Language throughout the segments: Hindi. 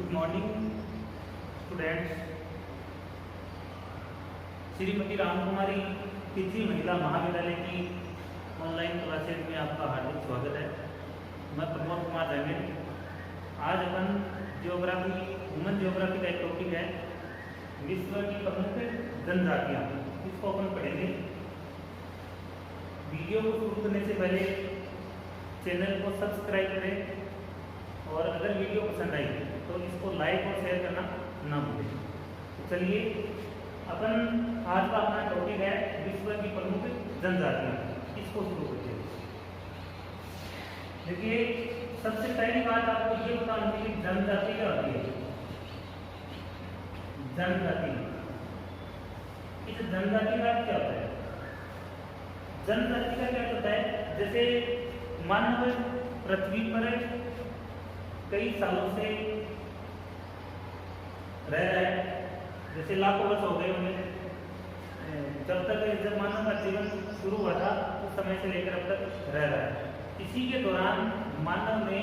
Good morning students. Shrimati Ramkumari तिथि महिला महाविद्यालय की ऑनलाइन क्लासेज में आपका हार्दिक स्वागत है। मैं प्रमोद कुमार जैमिन। आज अपन जियोग्राफी ह्यूमन जियोग्राफी का एक टॉपिक है विश्व की प्रमुख जनजातियाँ, इसको अपन पढ़ेंगे। वीडियो को शुरू करने से पहले चैनल को सब्सक्राइब करें और अगर वीडियो पसंद आई तो इसको लाइक और शेयर करना ना भूलें। तो चलिए अपन आज का अपना टॉपिक है विश्व की प्रमुख जनजातियाँ, इसको शुरू करते हैं। देखिए, सबसे पहली बात आपको ये बतानी है कि जनजाति क्या होती है। जनजाति, इस जनजाति का क्या होता है? जनजाति का क्या होता है? जैसे मानव पृथ्वी पर कई सालों से रह रहा है, जैसे लाखों वर्ष हो गए उन्हें, जब मानव का जीवन शुरू हुआ था उस समय से लेकर अब तक रह रहा है। इसी के दौरान मानव ने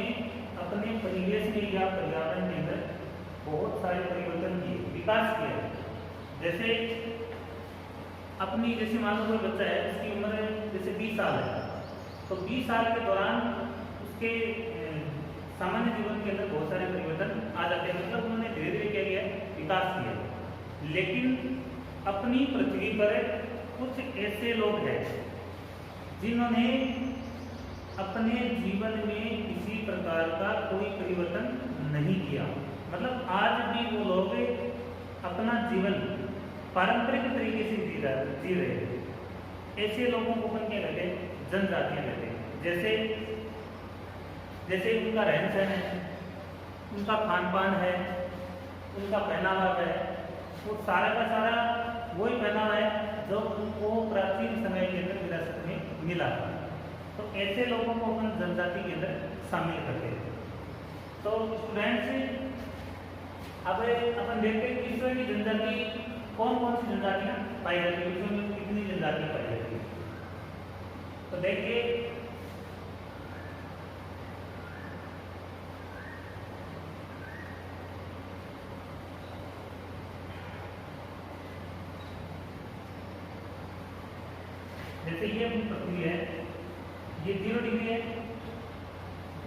अपने परिवेश में या पर्यावरण के अंदर बहुत सारे परिवर्तन किए, विकास किया। जैसे अपनी जैसे मान लो कोई बच्चा है, उसकी उम्र जैसे 20 साल है, तो 20 साल के दौरान उसके सामान्य जीवन के अंदर बहुत सारे परिवर्तन आ जाते हैं। मतलब उन्होंने धीरे धीरे क्या किया, विकास किया। लेकिन अपनी पृथ्वी पर कुछ ऐसे लोग हैं जिन्होंने अपने जीवन में किसी प्रकार का कोई परिवर्तन नहीं किया। मतलब आज भी वो लोग अपना जीवन पारंपरिक तरीके से जी रहे हैं। ऐसे लोगों को अपन क्या कहते हैं? जनजातियाँ कहते हैं। जैसे उनका रहन सहन है, उनका खान पान है, उनका पहनावा है, वो सारा का सारा वही पहनावा है जो उनको प्राचीन समय के अंदर विरासत में मिला था। तो ऐसे लोगों को अपन जनजाति के अंदर शामिल करते हैं। तो स्टूडेंट्स, अब अपन देखते हैं विश्व की जनजाति कौन कौन सी जनजातियाँ पाई जाती है, विश्व में कितनी जनजातियाँ पाई जाती है। तो देखिए, जैसे ये अपनी पृथ्वी है, ये 0 डिग्री है।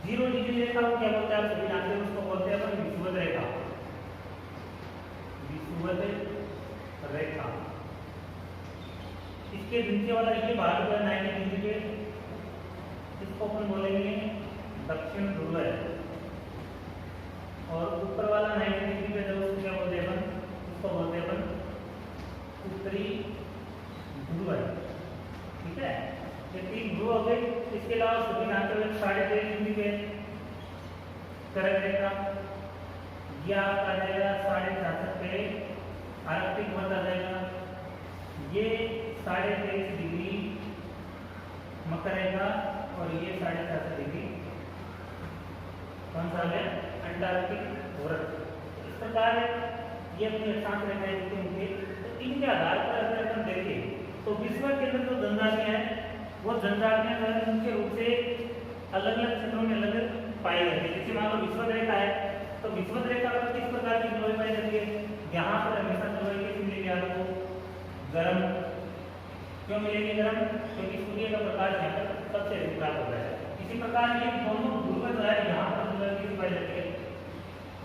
0 डिग्री रेखा को क्या बोलते हैं? आप सभी जानते हैं, उसको बोलते हैं अपन विषुवत रेखा। विषुवत रेखा, इसके नीचे वाला ये भाग जो है 90 डिग्री पे, इसको अपन बोलेंगे दक्षिण ध्रुव है। और ऊपर वाला 90 डिग्री पे जो उसको क्या बोलते हैं अपन? उसको बोलते हैं अपन उत्तरी ध्रुव है। ठीक है, ये 3 ध्रुव हो गए। इसके अलावा सभी जानते हुए 23.5 डिग्री पे कर्क रेखा, यह आ जाएगा 66.5 पे आर्कटिक मध्य आ जाएगा। ये 23.5 डिग्री मकर रेखा और ये 66.5 डिग्री कौन सा है? अंटार्कटिक वृत्त। इस प्रकार ये अपनी अक्षांश रेखाएं होती होंगे। तो इनके आधार पर अगर अपन देखें तो विश्व के अंदर जो जनजातियाँ हैं वो जनजातियाँ जो है मुख्य रूप से अलग अलग क्षेत्रों में अलग पाई जाती है। जैसे मान लो विषुवत रेखा है, तो विषुवत रेखा पर किस प्रकार की जलवायु पाई जाती है? यहाँ पर हमेशा जलवायु कैसी मिलेगी आपको? गर्म। क्यों मिलेगी गर्म? क्योंकि सूर्य का प्रकाश यहाँ पर सबसे अधिक प्राप्त होता है। इसी प्रकार ये दोनों ध्रुव जो है यहाँ पर जलवायु कैसी पाई जाती है?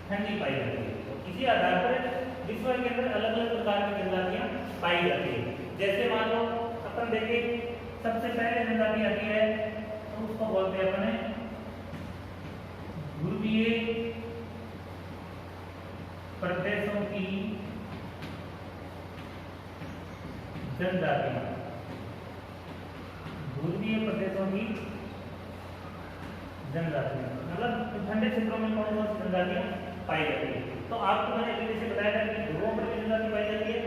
ठंडी पाई जाती है। तो इसी आधार पर विश्व के अंदर अलग अलग प्रकार की जनजातियाँ पाई जाती है। जैसे मान लो अपन देखें, सबसे पहले जनजाति आती है तो उसको बोलते हैं अपने ध्रुवीय प्रदेशों की जनजातियां। ध्रुवीय प्रदेशों की जनजातियां मतलब ठंडे क्षेत्रों में कौन कौन सी जनजातियां पाई जाती है। तो आपको मैंने पहले से बताया था कि ध्रुवों पर भी जनजाति पाई जाती है,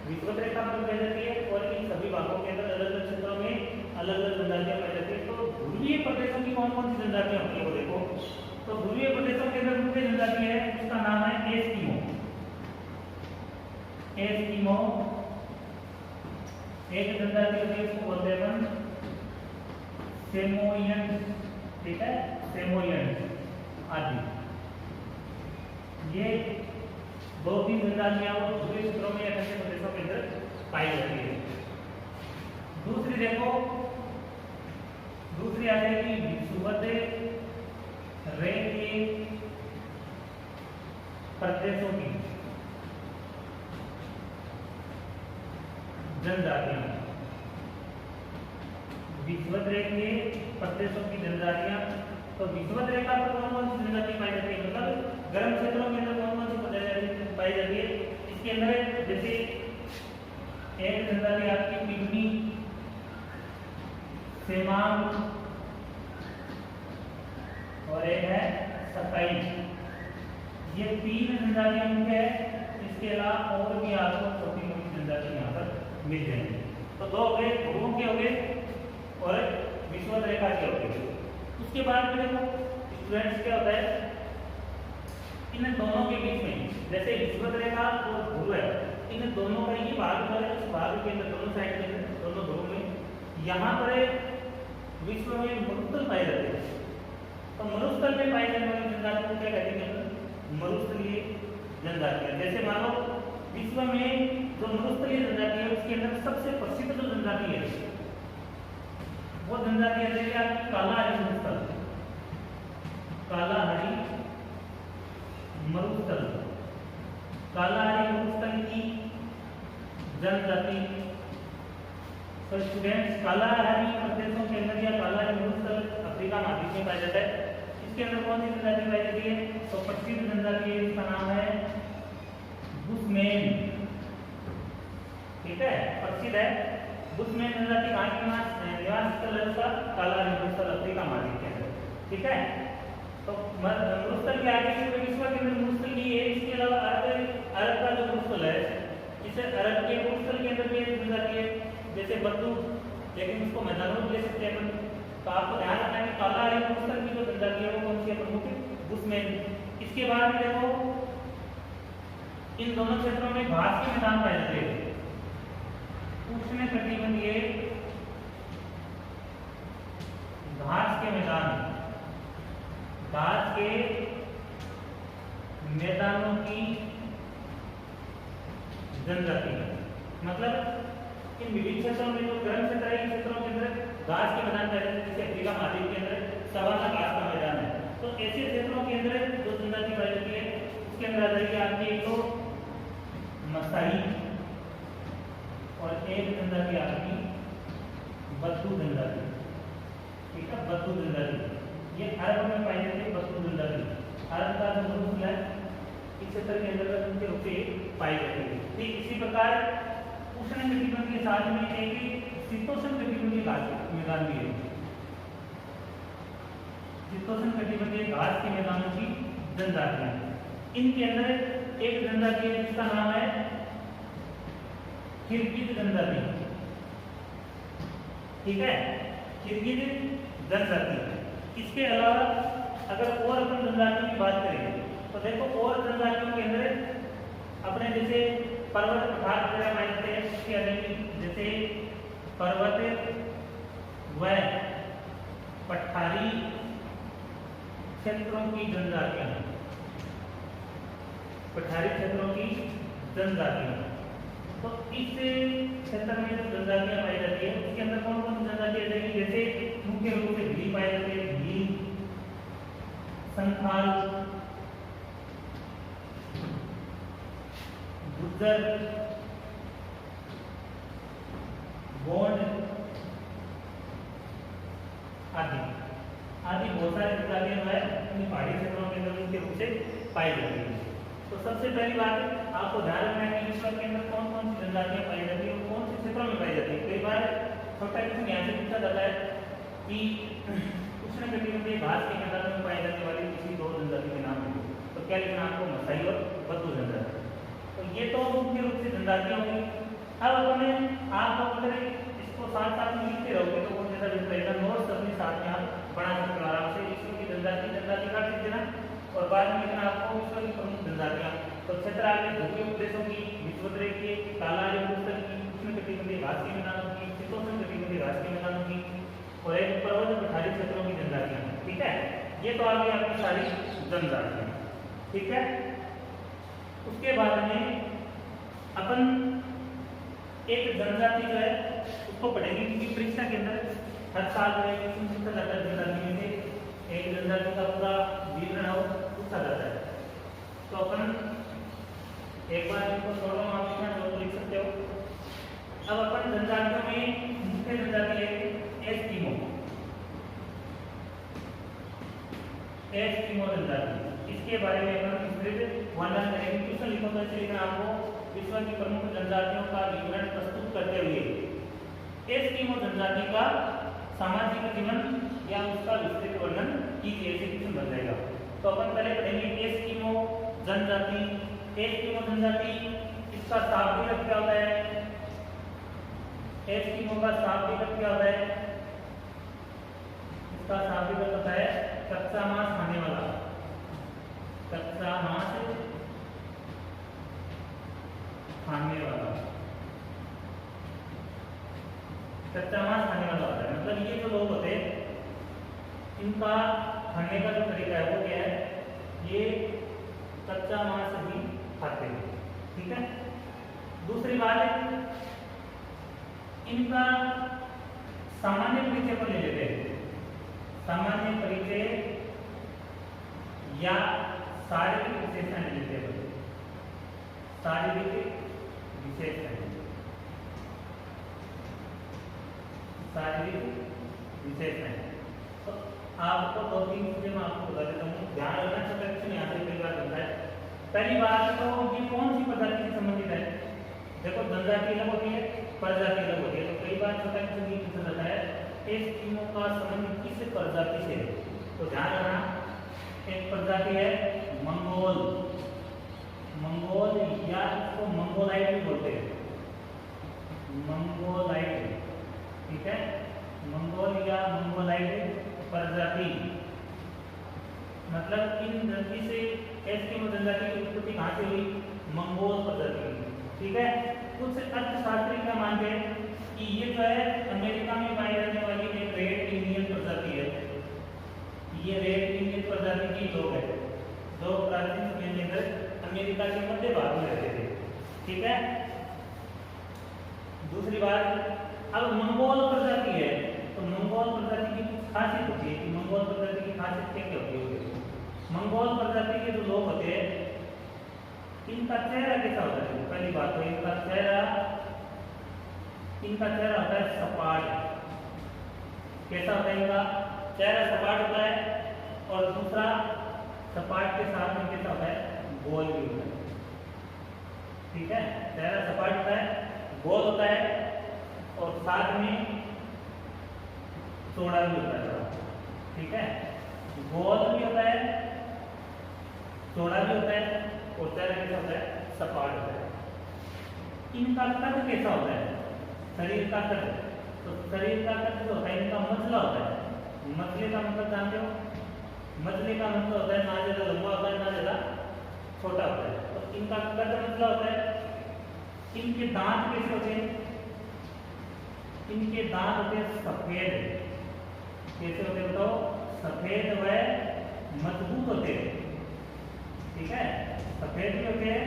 विषुवत रेखा पर पाई जाती है, और इन सभी भागों के अंदर अलग अलग क्षेत्रों में अलग अलग जनजातियां पाई जाती है। तो ध्रुवीय प्रदेशों की कौन कौन सी जनजातियां होती है वो देखो। तो ध्रुवीय प्रदेशों के अंदर मुख्य जनजाति है, उसका नाम है एस्किमो। एस्किमो एक जनजाति होती है, उसको बोलते हैं अपन सेमोयन। ठीक है, सेमोयन आदि। ये 2-3 जनजातियां और पूर्वी क्षेत्रों में या ठंडे प्रदेशों के अंदर पाई जाती है। दूसरी देखो, दूसरी आ जाएगी विषुवत रेखीय प्रदेशों की जनजातियां। विषुवत रेखीय प्रदेशों की जनजातियां, तो विषुवत रेखा पर कौन कौन सी जनजाति पाई जाती है, मतलब गर्म क्षेत्रों के अंदर कौन कौन सी प्रजाति पाई जाती है। इसके अंदर जैसे एक जनजाति आपकी पिग्मी, सेमांग और एक है सताई। ये 3 जनजातियां मुख्य है। इसके अलावा और भी आपको छोटी मोटी जनजाति यहाँ पर मिल जाएंगे। तो 2 हो गए, ध्रुवों के हो गए और विषुवत रेखा के हो गए। उसके बाद में देखो स्टूडेंट्स क्या होता है, इन दोनों के बीच में जैसे विषुवत रेखा और ध्रुव है, इन दोनों का ये भाग है, उस भाग के अंदर दोनों साइड में दोनों ध्रुव में यहाँ पर विश्व में मरुस्थल पाए जाते हैं। तो मरुस्थल में पाए जाने वाली जनजाति को क्या कहते हैं, मरुस्थलीय जनजातियां। जैसे मान लो विश्व में जो मरुस्थलीय जनजाति है उसके अंदर सबसे प्रसिद्ध जो जनजाति है वो जनजाति है आपकी कालाहारी मरुस्थल। कालाहारी मरुस्थल, कालाहारी मरुस्थल की जनजाति। तो स्टूडेंट्स कालाहारी प्रदेशों के अंदर या कालाहारी मरुस्थल अफ्रीका महाद्वीप में पाया जाता है। इसके अंदर कौन सी जनजाति पाई जाती है, तो प्रसिद्ध जनजाति है, इसका नाम है बुशमैन। ठीक है, प्रसिद्ध है बुशमैन जनजाति। कहाँ की निवास स्थल है उसका, कालाहारी मरुस्थल अफ्रीका महाद्वीप के अंदर। ठीक है, तो मरुस्थल के आगे विश्व के अंदर मरुस्थल भी है। इसके अलावा अरब का जो मरुस्थल है, इसे अरब के मरुस्थल के अंदर भी जनजाति है, जैसे बद्दू, लेकिन उसको मैदानों में ले सकते हैं अपन। तो आपको ध्यान रखना है कि कालाहारी मरुस्थल की जो जनजाति है वो कौन सी है, प्रमुख बुशमैन। इसके बाद में देखो इन दोनों क्षेत्रों में घास के मैदान पाए जाते हैं। उष्णकटिबंधीय घास के मैदान, घास के मैदानों की जनजाति। मतलब इन विभिन्न क्षेत्रों में जो गर्म क्षेत्र है, इन क्षेत्रों के अंदर घास के मैदान पाए जाते हैं। जैसे अफ्रीका महाद्वीप के अंदर सवाना घास का मैदान है। तो ऐसे क्षेत्रों के अंदर जो जनजाति पाई जाती है उसके अंदर आ जाएगी आपकी एक तो मसाई और एक जनजाति आपकी बद्दू जनजाति। ठीक है, बद्दू जनजाति ये अरब में पाई जाती है। बद्दू जनजाति अरब का जो मरुस्थल है इस क्षेत्र के अंदर मुख्य रूप से पाई जाती है। ठीक इसी प्रकार उष्णकटिबंधीय के साथ में एक शीतोष्णकटिबंधीय घास के मैदान भी है। शीतोष्णकटिबंधीय घास के मैदानों की जनजातियां, इनके अंदर एक जनजाति है जिसका नाम है किरगिज जनजाति। ठीक है, किरगिज जनजाति। इसके अलावा अगर और अपन जनजातियों की बात करें तो देखो और जनजातियों के अंदर अपने जैसे पर्वत पठार वगैरह पाए जाते हैं। उसके अंदर जैसे पर्वत व पठारी क्षेत्रों की जनजातियां, पठारी क्षेत्रों की जनजातियां। तो इस क्षेत्र में जो जनजातियां पाई जाती है उसके अंदर कौन कौन सी जनजाति आ जाएगी, जैसे मुख्य रूप से भील पाए जाते हैं, भील, संथाल, गुज्जर, गोंड आदि आदि बहुत सारी प्रजातियां जो है पहाड़ी क्षेत्रों के अंदर मुख्य रूप से पाई जाती है। तो सबसे पहली बात आपको ध्यान रखना है कि विश्व के अंदर कौन कौन सी जनजातियां पाई जाती है और कौन से क्षेत्रों में पाई जाती है। कई बार छोटा क्वेश्चन यहाँ से पूछा जाता है कि उष्णकटिबंधीय घास के मैदान में पाई जाने वाली किसी 2 जनजाति के नाम है, तो क्या लिखना आपको, मसाई और बद्दू जनजाति। तो ये तो मुख्य रूप से जनजातियां होंगी। अब अपने आप अगर इसको साथ साथ में लिखते रहोगे तो बहुत ज्यादा बेहतर रहेगा। नोट्स अपने साथ में आप बना सकते हो आराम से। विश्व की जनजाति का लिख देना और बाद में लिखना आपको विश्व की प्रमुख जनजातियां। तो क्षेत्र आगे ध्रुवीय प्रदेशों की, विषुवत रेखीय, कालाहारी मरुस्थल की, उष्णकटिबंधीय घास के मैदानों की, शीतोष्णकटिबंधीय घास के मैदानों की और एक पर्वत पठारी क्षेत्रों की जनजातियां। ठीक है, ये तो आ गई आपकी सारी जनजातियां। ठीक है, उसके बाद में अपन एक जनजाति जो है उसको पढ़ेंगे, क्योंकि परीक्षा के अंदर हर साल जो है पूछा जाता है जनजाति में से एक जनजाति का पूरा विवरण हो पूछा जाता है। तो अपन एक बार इसको छोड़ो, आप इतना जो लिख सकते हो। अब अपन जनजातियों में मुख्य जनजाति है एस्किमो। एस्किमो जनजाति, इसके बारे में अपन विस्तृत वर्णन करेंगे। क्वेश्चन लिखो तो ऐसे लिखना आपको, विश्व की प्रमुख जनजातियों का विवरण प्रस्तुत करते हुए एस्किमो जनजाति का सामाजिक जीवन या उसका विस्तृत वर्णन कीजिए, ऐसे क्वेश्चन बन जाएगा। तो अपन पहले पढ़ेंगे एस्किमो जनजाति। एस्किमो जनजाति, इसका शाब्दिक अर्थ क्या होता है? एस्किमो का शाब्दिक अर्थ क्या होता है? इसका शाब्दिक अर्थ होता है कच्चा मांस खाने वाला। कच्चा मांस खाने वाला, कच्चा मांस खाने वाला होता है। मतलब ये जो लोग होते हैं इनका खाने का जो तरीका है वो क्या है? ये कच्चा मांस ही खाते हैं, ठीक है। दूसरी बात, इनका सामान्य परिचय पर ले लेते हैं। सामान्य परिचय या शारीरिक विशेषण ले लेते हैं। शारीरिक विशेषण, शारीरिक विशेषण। तो आपको दो तीन चीजें मैं आपको बता देता हूँ, ध्यान रखना। छोटा क्वेश्चन यहाँ से कई बार बनता है। पहली बात तो ये कौन सी प्रजाति से संबंधित है? देखो जनजाति अलग होती है, प्रजाति अलग होती है। तो कई बार छोटा क्वेश्चन ये पूछा जाता है एस्किमो का संबंध किस प्रजाति से है? तो ध्यान रखना, एक प्रजाति है मंगोल। मंगोल या इसको मंगोलाइट भी बोलते हैं, मंगोलाइट, ठीक है। मंगोल या मंगोलाइट प्रजाति, मतलब इन जनजाति से एस्किमो जनजाति की उत्पत्ति कहाँ से हुई? मंगोल प्रजाति, ठीक है। कुछ अर्थशास्त्री क्या मानते हैं कि ये जो है अमेरिका में पाई जाने वाली एक रेड इंडियन प्रजाति है। ये रेड इंडियन प्रजाति की लोग है जो प्राचीन समय में अंदर अमेरिका के मध्य भाग में रहते थे, ठीक है। दूसरी बात, अब मंगोल प्रजाति है तो मंगोल प्रजाति की कुछ खासियत होती है कि मंगोल प्रजाति की खासियत क्या क्या होती है? मंगोल प्रजाति के जो लोग होते हैं इनका चेहरा कैसा होता है? पहली बात तो इनका चेहरा होता है सपाट। कैसा होता है? इनका चेहरा सपाट होता है। और दूसरा, सपाट के साथ में कैसा होता है? गोल भी होता है, ठीक है। चेहरा सपाट होता है, गोल होता है और साथ में चौड़ा भी होता है, ठीक है। गोल भी होता है, चौड़ा भी होता है और चेहरा कैसा होता है? सपाट होता है। इनका कद कैसा होता है? शरीर का कद, तो शरीर का कद जो होता है इनका मछला होता है। मछली का मतलब जानते हो? मछली का मतलब होता है ना ज्यादा लंबा होता है ना ज्यादा छोटा होता है। तो इनका कद मछला होता है। इनके दांत कैसे होते हैं? इनके दांत होते हैं सफेद। कैसे होते हैं बताओ? सफेद व मजबूत होते हैं, ठीक है। सफेद भी होते हैं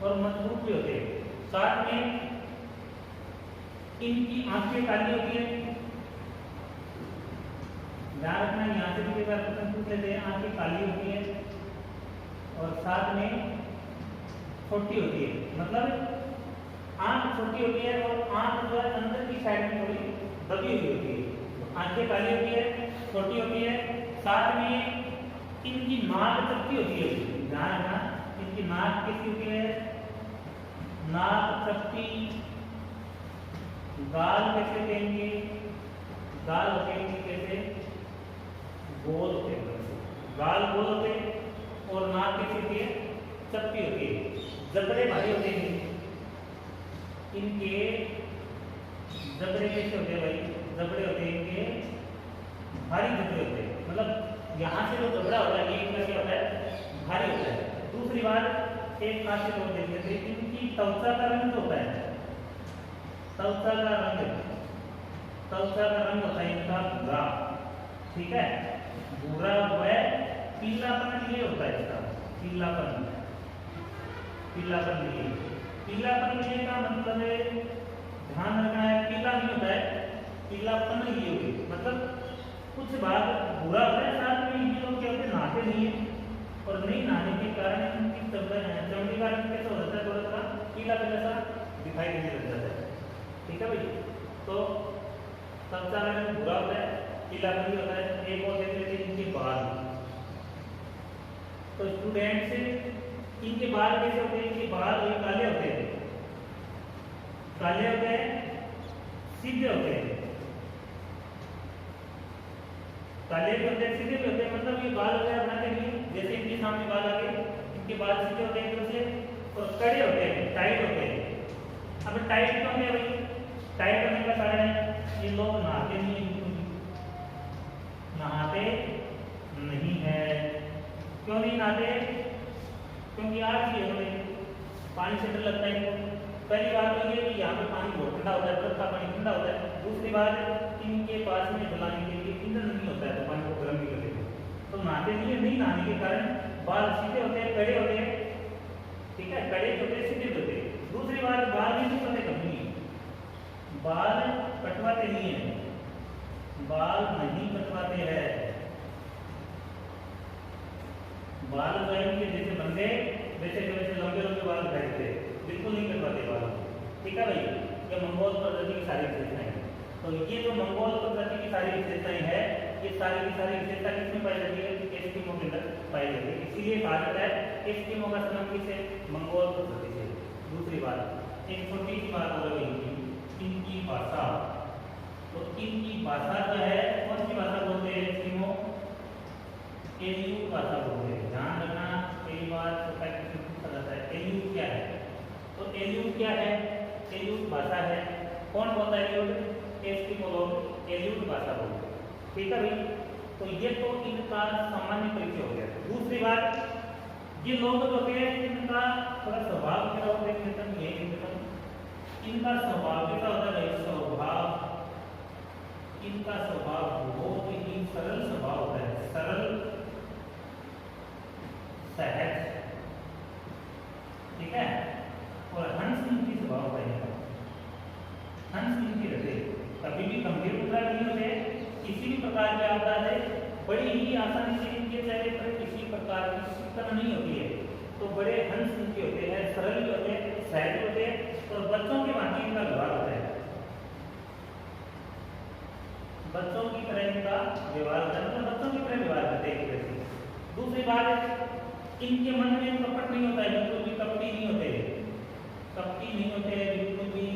और मजबूत भी होते हैं। साथ में इनकी आंखें काली होती है। ध्यान रखना, यहाँ से भी एक बार प्रश्न पूछ लेते हैं। आंखें काली होती है और साथ में छोटी होती है, मतलब आंख छोटी होती है और आंख जो है अंदर की साइड में थोड़ी दबी हुई होती है। तो आंखें काली होती है, छोटी होती है। साथ में इनकी नाक चपटी होती है। ध्यान रखना, इनकी नाक कैसी होती है? नाक चपटी। गाल कैसे होते हैं इनके? गाल होते हैं इनके कैसे? गोल होते हैं। गाल गोल होते हैं और नाक कैसी होती है? चपटी होती है। जबड़े भारी होते हैं इनके। जबड़े कैसे होते हैं भाई? जबड़े होते हैं इनके भारी जबड़े होते हैं, मतलब यहाँ से जो जबड़ा होता है ये इनका क्या होता है? भारी होता है। दूसरी बात, एक खासियत और देख लेते हैं, इनकी त्वचा का रंग जो होता है, त्वचा का रंग होता है इनका भूरा, ठीक है। भूरा व पीलापन ये होता है इसका, पीलापन। पीलापन लिए। पीलापन लिए का मतलब है, ध्यान रखना है, पीला नहीं होता है, पीलापन लिए हुए मतलब कुछ भाग बुरा होता है, साथ में ये लोग क्या होते हैं, नहाते नहीं है, और नहीं नहाने के कारण इनकी चमड़ी का रंग कैसा हो जाता है, थोड़ा सा पीला पीला सा दिखाई देने लग जाता है। ठीक है भाई, तो सबसे रंग बुरा होता है, पीलापन भी होता है। एक और देख लेते हैं इनके बाल। तो स्टूडेंट्स इनके बाल कैसे होते हैं, इनके बाल ये काले होते हैं, काले होते हैं, सीधे होते हैं, काले भी होते हैं, सीधे भी होते हैं, मतलब ये बाल वगैरह बनाते नहीं, जैसे इनके सामने बाल आ गए, इनके बाल सीधे होते हैं एकदम से, और कड़े होते हैं, टाइट होते हैं। अब टाइट क्यों होते हैं भाई, टाइट होने का कारण है ये लोग नहाते नहीं है, नहाते नहीं है। क्यों नहीं नहाते, क्योंकि आज ये हमें पानी से डर लगता है इनको। पहली बात तो ये कि यहाँ पे पानी बहुत ठंडा होता है, बर्फ का पानी ठंडा होता है। दूसरी बात इनके पास में जलाने के लिए ईंधन नहीं होता है, तो पानी को गर्म भी कर देते हैं, तो नहाते नहीं नहाने के कारण बाल सीधे होते हैं, कड़े होते हैं। ठीक है, कड़े होते हैं, सीधे होते हैं। दूसरी बात, बाल भी नहीं कटते, कभी बाल कटवाते नहीं है, बाल नहीं कटवाते हैं। बाल जो है उनके जैसे बंदे वैसे लंबे लंबे बाल दिखाई देते हैं, बिल्कुल नहीं कटवाते बाल। ठीक है भाई, ये मंगोल प्रजाति की सारी विशेषताएं हैं। तो ये जो मंगोल प्रजाति की सारी विशेषताएं हैं, ये सारी की सारी विशेषता किसमें पाई जाती है, एस्किमो के अंदर पाई जाती है। इसीलिए कहा जाता है एस्किमो का संबंध किससे, मंगोल प्रजाति से। दूसरी बात, एक छोटी सी बात हो रही है, इनकी भाषा। तो इनकी भाषा जो है, कौन सी भाषा बोलते हैं एस्किमो, एलियू भाषा बोलते हैं। ध्यान रखना, कई बार पूछा जाता है एलियू क्या है, तो एलियू क्या है, एलियू भाषा है। कौन बोलता है एलियू, एस्किमो लोग एलियू भाषा बोलते हैं। ठीक है भाई, तो ये तो इनका सामान्य परिचय हो गया। दूसरी बात, ये लोग जो होते हैं इनका थोड़ा स्वभाव क्या होता है, इनका स्वभाव कैसा होता है, स्वभाव, इनका स्वभाव बहुत ही सरल स्वभाव होता है, सरल सहज। ठीक है, और हंस मुखी स्वभाव होता है, हंस मुखी रहते, कभी भी गंभीर मुद्रा नहीं होते, किसी भी प्रकार की आपदा है बड़ी ही आसानी से इनके चेहरे पर किसी प्रकार की सिकन नहीं होती है। तो बड़े हंस मुखी होते हैं, सरल भी होते हैं, सहज होते हैं, और बच्चों के भांति इनका व्यवहार होता है, बच्चों की तरह इनका व्यवहार होता है, मतलब बच्चों की तरह व्यवहार करते हैं एक तरह से। दूसरी बात, इनके मन में कपट नहीं होता है, बिल्कुल भी कपटी नहीं होते, कपटी नहीं होते, बिल्कुल भी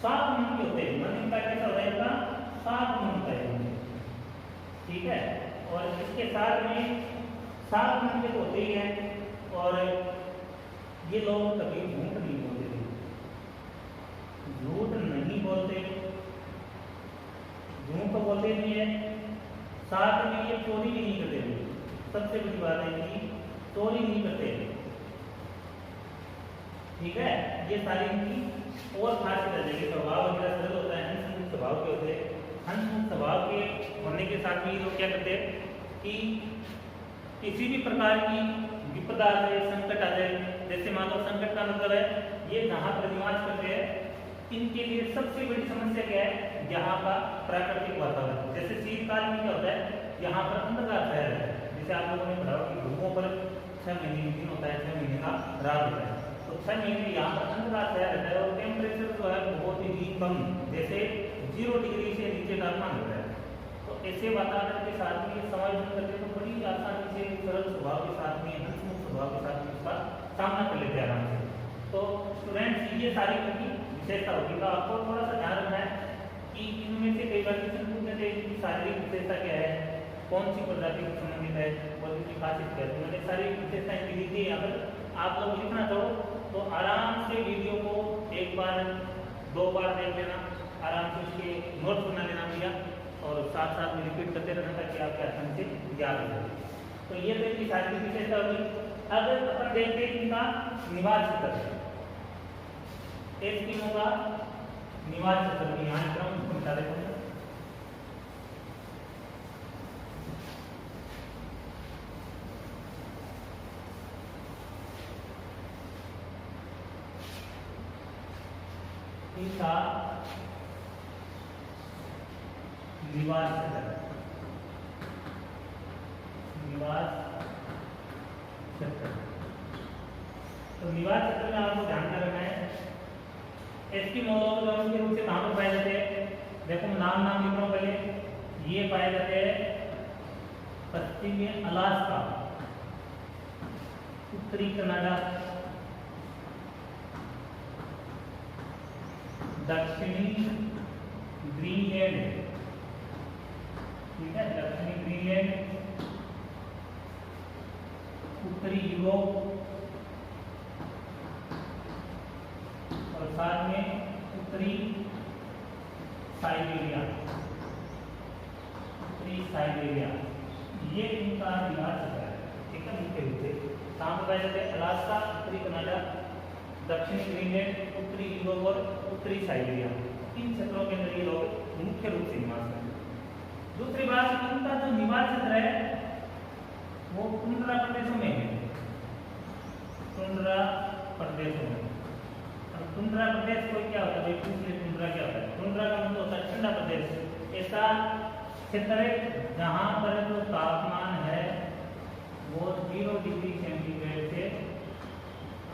साफ मन के होते हैं। मन इनका कैसा होता है, इनका साफ मन होता है। ठीक है, और इसके साथ में साफ मन के होते ही हैं, और ये लोग कभी झूठ नहीं बोलते, झूठ नहीं बोलते, झूठ तो बोलते नहीं है। साथ में ये चोरी भी नहीं करते, सबसे बड़ी बात है कि चोरी नहीं करते। ठीक है, ये सारी इनकी और खासियत है। देखिए स्वभाव वगैरह सरल होता है, हंसमुख स्वभाव के होते हैं। हंसमुख स्वभाव के होने के साथ में ये लोग क्या करते हैं कि किसी भी प्रकार की विपदा आ जाए, संकट आ जाए, जैसे मान लो संकट का मतलब है ये जहाँ पर निवास करते हैं, इनके लिए सबसे बड़ी समस्या क्या है, यहाँ का प्राकृतिक वातावरण। जैसे शीतकाल में क्या होता है, यहाँ पर अंधकार छाया रहता है। जैसे आप लोगों ने पढ़ा कि धूपों पर 6 महीने दिन होता है, 6 महीने का रात होता है, तो 6 महीने यहाँ पर अंधकार छाया रहता है, और टेम्परेचर जो है बहुत ही कम, जैसे 0 डिग्री से नीचे तापमान होता है। तो ऐसे वातावरण के साथ में समायोजन करके तो बड़ी आसानी से सरल स्वभाव के साथ में, हंसमुख स्वभाव के साथ में उसका सामना कर लेते हैं आराम से। तो स्टूडेंट्स ये सारी उनकी विशेषता होगी। तो आपको थोड़ा सा ध्यान रखना है कि इनमें से कई बार क्वेश्चन पूछते थे इनकी शारीरिक विशेषता क्या है, कौन सी प्रजाति से संबंधित है, और इनकी खासियत क्या है। तो मैंने सारी विशेषताएं लिखी थी यहाँ पर। आप लोग लिखना चाहो तो आराम से वीडियो को एक बार 2 बार देख लेना, आराम से उसके नोट्स बना लेना भैया, और साथ साथ में रिपीट करते रहना ताकि आपके आसान से याद हो जाए। तो ये तो इनकी शारीरिक विशेषता होगी। अब अपन देखते हैं इनका निवास क्षेत्र, एस्किमो का निवास क्षेत्र यहाँ क्रम बता देते हैं। उड़ीसा निवास क्षेत्र, निवास क्षेत्र। तो निवास क्षेत्र में आपको ध्यान में रखना है एस्किमो मुख्य रूप से कहाँ पर पाए जाते हैं। देखो नाम लिख रहा हूँ पहले। ये पाए जाते हैं पश्चिमी अलास्का, उत्तरी कनाडा, दक्षिणी ग्रीनलैंड, ठीक है, दक्षिणी ग्रीनलैंड, उत्तरी यूरोप और साथ में उत्तरी साइबेरिया, उत्तरी साइबेरिया, ये इनका निवास क्षेत्र है। ठीक है, मुख्य रूप से कहाँ पर पाए जाते हैं? अलास्का, उत्तरी कनाडा, दक्षिणी ग्रीनलैंड, उत्तरी यूरोप और उत्तरी साइबेरिया, इन क्षेत्रों के अंदर ये लोग मुख्य रूप से निवास करते हैं। दूसरी बात, इनका जो निवास क्षेत्र है वो टुंड्रा प्रदेशों में है, टुंड्रा प्रदेशों में। अब टुंड्रा प्रदेश को क्या होता है? टुंड्रा क्या होता है? टुंड्रा का मतलब होता है ठंडा प्रदेश, ऐसा क्षेत्र है जहाँ पर जो तापमान है वो 0 डिग्री सेंटीग्रेड से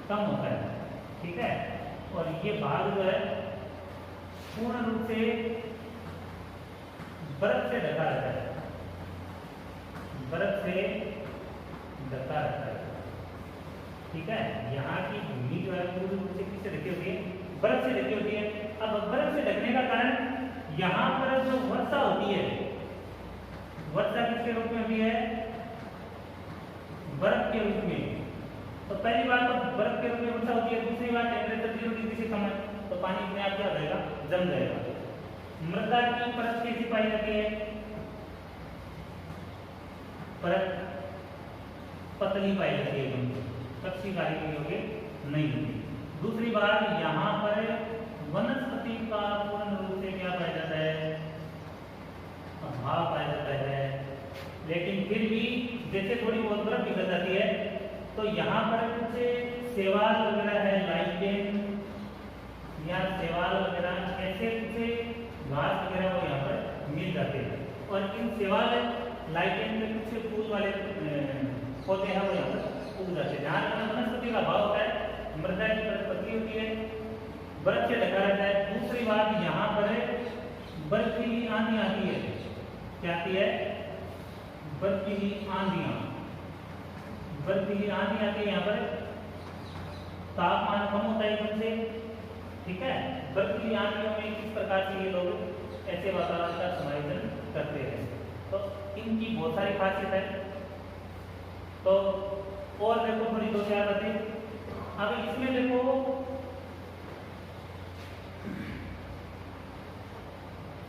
कम होता है। ठीक है, और ये भाग जो है पूर्ण रूप से बर्फ से ढका रहता है, बर्फ से ढका रहता है। ठीक है, यहाँ की भूमि जो है पूर्ण रूप से किससे ढकी होती है? बर्फ से ढकी होती है। अब बर्फ से ढकने का कारण यहाँ पर जो वर्षा होती है, वर्षा किसके रूप में होती है? बर्फ के रूप में। तो पहली बात तो बर्फ के रूप में वर्षा होती है, दूसरी बात टेम्परेचर 0 डिग्री से कम है तो पानी अपने आप क्या हो जाएगा? जम जाएगा। मृदा की परत कैसी पाई जाती है? परत पतली पाई जाती है, कच्ची काली होगी नहीं होती। दूसरी बात, यहाँ पर वनस्पति का पूर्ण रूप से क्या पाया जाता है? अभाव पाया जाता है। लेकिन फिर भी जैसे थोड़ी बहुत बर्फ पिघल जाती है तो यहाँ पर कुछ शैवाल वगैरह है, लाइकेन या शैवाल वगैरह ऐसे कुछ घास वगैरह वो यहाँ पर मिल जाते हैं। और इन शैवाल लाइकेन में कुछ फूल वाले पौधे हैं वो यहाँ पर उग जाते हैं। जहाँ वनस्पति का अभाव होता है, मृदा की परत पतली होती है, बर्फ से ढका रहता है। दूसरी बात, यहाँ पर बर्फीली आंधी आती है। क्या आती है? बर्फीली आंधियां, बर्फीली आंधी आती है। यहाँ पर तापमान कम होता है एकदम से। ठीक है, बर्फीली आंधियों में किस प्रकार से ये लोग ऐसे वातावरण का समायोजन करते हैं। तो इनकी बहुत सारी खासियत है। तो और देखो थोड़ी दो चार बातें। अब इसमें देखो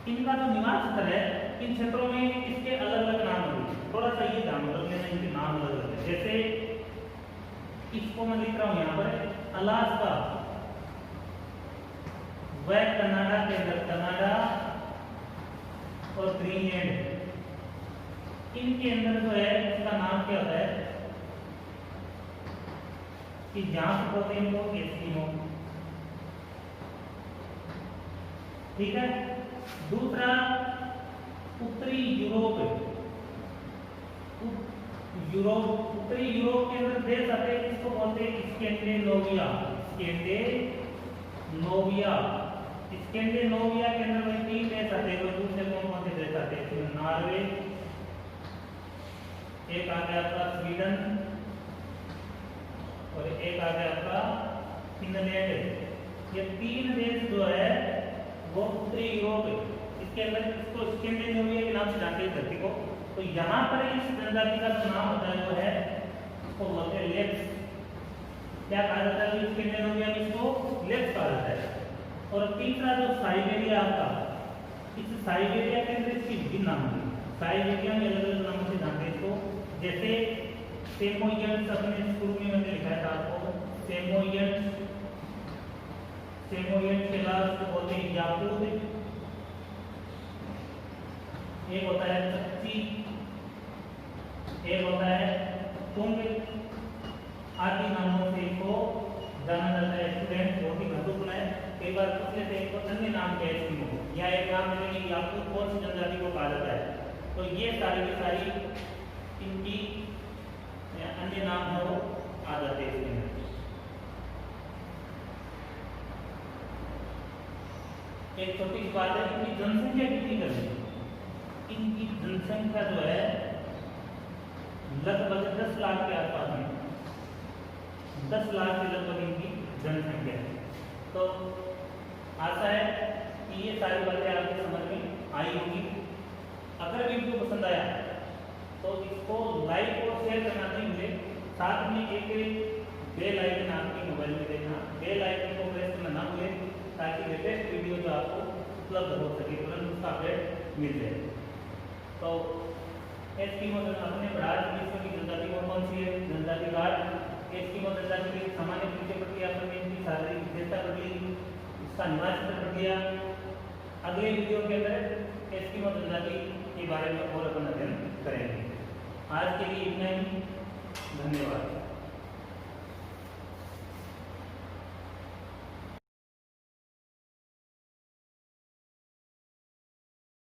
इनका जो निवास क्षेत्र है, इन क्षेत्रों में इसके अलग अलग नाम होते हैं। थोड़ा सा ये ध्यान रखना, इनके नाम अलग अलग है। जैसे इसको मैं लिख रहा हूँ यहाँ पर अलास्का, वह कनाडा के अंदर, कनाडा और ग्रीनलैंड, इनके अंदर जो है इसका नाम क्या होता है कि जहां से बोलते हैं इनको एस्किमो। ठीक है, दूसरा उत्तरी यूरोप, उत्तरी यूरोप के अंदर देश आते हैं, इसको बोलते हैं स्कैंडिनेविया, स्कैंडिनेविया। स्कैंडिनेविया के अंदर में 3 देश आते हैं। दूसरे कौन से देश आते हैं? इसमें नॉर्वे, एक आ गया आपका स्वीडन और एक आ गया आपका फिनलैंड। ये 3 देश जो है वो उत्तरी यूरोप है। इसके अंदर इसको स्कैंडिनेविया के नाम से जानते हैं धरती को। तो यहाँ पर इस जनजाति का जो नाम होता है वो है, इसको बोलते हैं लेप्स। क्या कहा जाता है? स्कैंडिनेविया में इसको लेप्स कहा जाता है। और तीसरा जो साइबेरिया आपका, इस साइबेरिया के अंदर इसकी विभिन्न नाम है। साइबेरिया में अलग अलग नामों से जानते हैं इसको। जैसे सेमोयड्स, अपने शुरू में मैंने लिखा था आपको, सेमोयड्स, सेमोयड के बाद बोलते हैं याकूत, एक होता है कच्ची, एक होता है तुंग, आदि नामों से इसको जाना जाता है। स्टूडेंट बहुत ही महत्वपूर्ण है। कई बार पूछ लेते हैं तो अन्य नाम क्या है एस्किमो, या एक नाम मिलेंगे कि आपको कौन सी जनजाति को कहा जाता है। तो ये सारी की सारी इनकी अन्य नाम है वो आ जाते हैं इसके अंदर। एक छोटी सी बात है, इनकी जनसंख्या कितनी करनी है। इनकी जनसंख्या जो है लगभग 10 लाख के आसपास में, 10 लाख के लगभग इनकी जनसंख्या है। तो आशा है कि ये सारी बातें आपके समझ में आई होगी। अगर वीडियो पसंद आया तो इसको लाइक और शेयर करना नहीं भूले, साथ में एक बेल आइकन आपके मोबाइल में देखना, बेल आइकन को प्रेस करना ना भूले, ताकि लेटेस्ट वीडियो जो आपको उपलब्ध हो सके, तुरंत उसका अपडेट मिल जाए। तो एस्किमो अपने पढ़ा विश्व की जनजाति कौन सी है, जनजाति कार्ड एस्किमो जनजाति की सामान्य परिचय प्रक्रिया पर इनकी शारीरिक विशेषता पढ़ ली, इसका निवास क्षेत्र पढ़ लिया। अगले वीडियो के अंदर एस्किमो जनजाति के बारे में और अपन अध्ययन करेंगे। आज के लिए इतना ही, धन्यवाद।